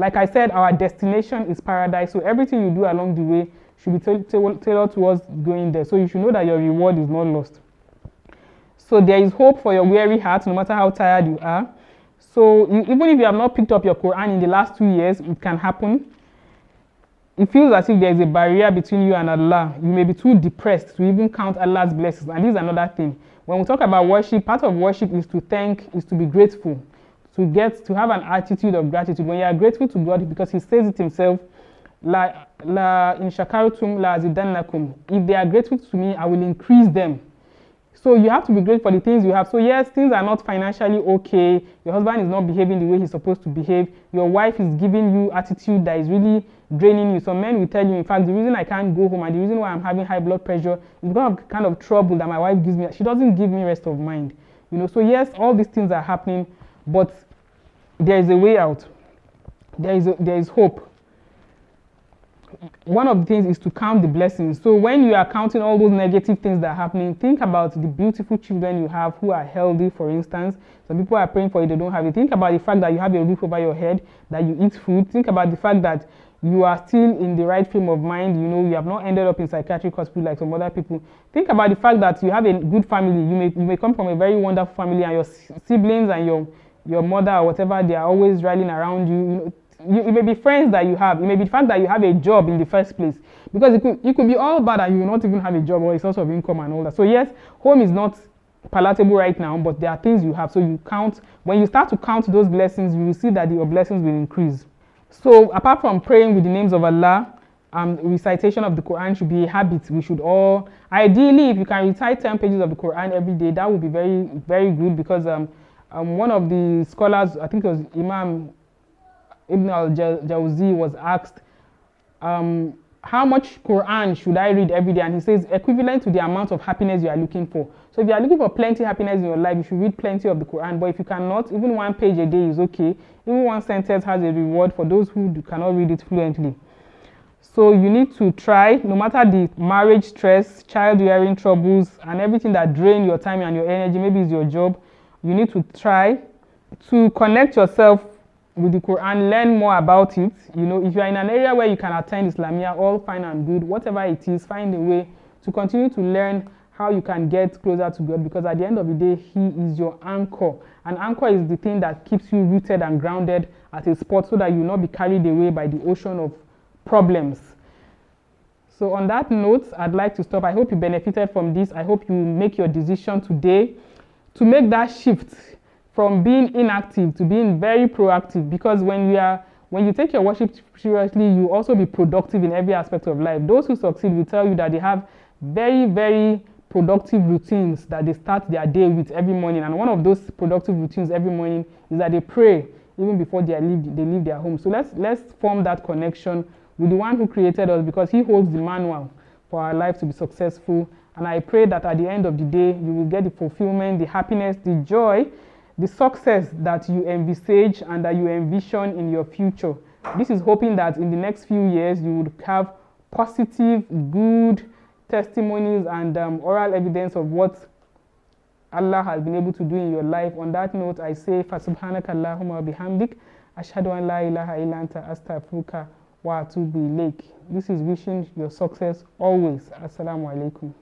like I said, our destination is paradise. So everything you do along the way should be tailored towards going there. So you should know that your reward is not lost. So there is hope for your weary heart, no matter how tired you are. So even if you have not picked up your Quran in the last 2 years, it can happen. It feels as if there is a barrier between you and Allah. You may be too depressed to even count Allah's blessings. And this is another thing. When we talk about worship, part of worship is to thank, is to be grateful, to have an attitude of gratitude. When you are grateful to God, because He says it Himself, La in shakartum la azidannakum. If they are grateful to me, I will increase them. So you have to be grateful for the things you have. So yes, things are not financially okay. Your husband is not behaving the way he's supposed to behave. Your wife is giving you attitude that is really draining you. Some men will tell you, in fact, the reason I can't go home and the reason why I'm having high blood pressure is because of kind of trouble that my wife gives me. She doesn't give me rest of mind. So yes, all these things are happening, but there is a way out. There is hope. One of the things is to count the blessings. So when you are counting all those negative things that are happening, think about the beautiful children you have who are healthy, for instance. Some people are praying for you, they don't have it. Think about the fact that you have a roof over your head, that you eat food. Think about the fact that you are still in the right frame of mind. You have not ended up in psychiatric hospital like some other people. Think about the fact that you have a good family. You may come from a very wonderful family, and your siblings and your mother or whatever, they are always rallying around you. It may be friends that you have. It may be the fact that you have a job in the first place. Because it could be all bad and you will not even have a job or a source of income and all that. So yes, home is not palatable right now, but there are things you have. So you count. When you start to count those blessings, you will see that your blessings will increase. So apart from praying with the names of Allah, recitation of the Quran should be a habit. We should all, ideally, if you can recite 10 pages of the Quran every day, that would be very, very good, because one of the scholars, I think it was Imam Ibn al-Jawzi, was asked, how much Quran should I read every day? And he says, equivalent to the amount of happiness you are looking for. So if you are looking for plenty happiness in your life, you should read plenty of the Quran. But if you cannot, even 1 page a day is okay. Even 1 sentence has a reward for those who cannot read it fluently. So you need to try, no matter the marriage stress, child-rearing troubles, and everything that drain your time and your energy, maybe it's your job, you need to try to connect yourself with the Quran, learn more about it. If you are in an area where you can attend Islamia, all fine and good, whatever it is, find a way to continue to learn how you can get closer to God, because at the end of the day, He is your anchor. An anchor is the thing that keeps you rooted and grounded at a spot so that you will not be carried away by the ocean of problems. So on that note, I'd like to stop. I hope you benefited from this. I hope you make your decision today to make that shift from being inactive to being very proactive, because when you take your worship seriously, you also be productive in every aspect of life. Those who succeed will tell you that they have very, very productive routines that they start their day with every morning. And one of those productive routines every morning is that they pray even before they leave their home. So let's form that connection with the one who created us, because He holds the manual for our life to be successful. And I pray that at the end of the day, you will get the fulfillment, the happiness, the joy, the success that you envisage and that you envision in your future. This is hoping that in the next few years you would have positive, good testimonies and oral evidence of what Allah has been able to do in your life. On that note, I say, فَسُبْحَانَكَ اللَّهُمَّ وَبِحَمْدِكَ أَشْهَدُ أَنْ لَا إِلَهَ إِلَّا أَنْتَ أَسْتَغْفِرُكَ وَأَتُوبُ إِلَيْكَ. This is wishing your success always. Assalamu alaikum.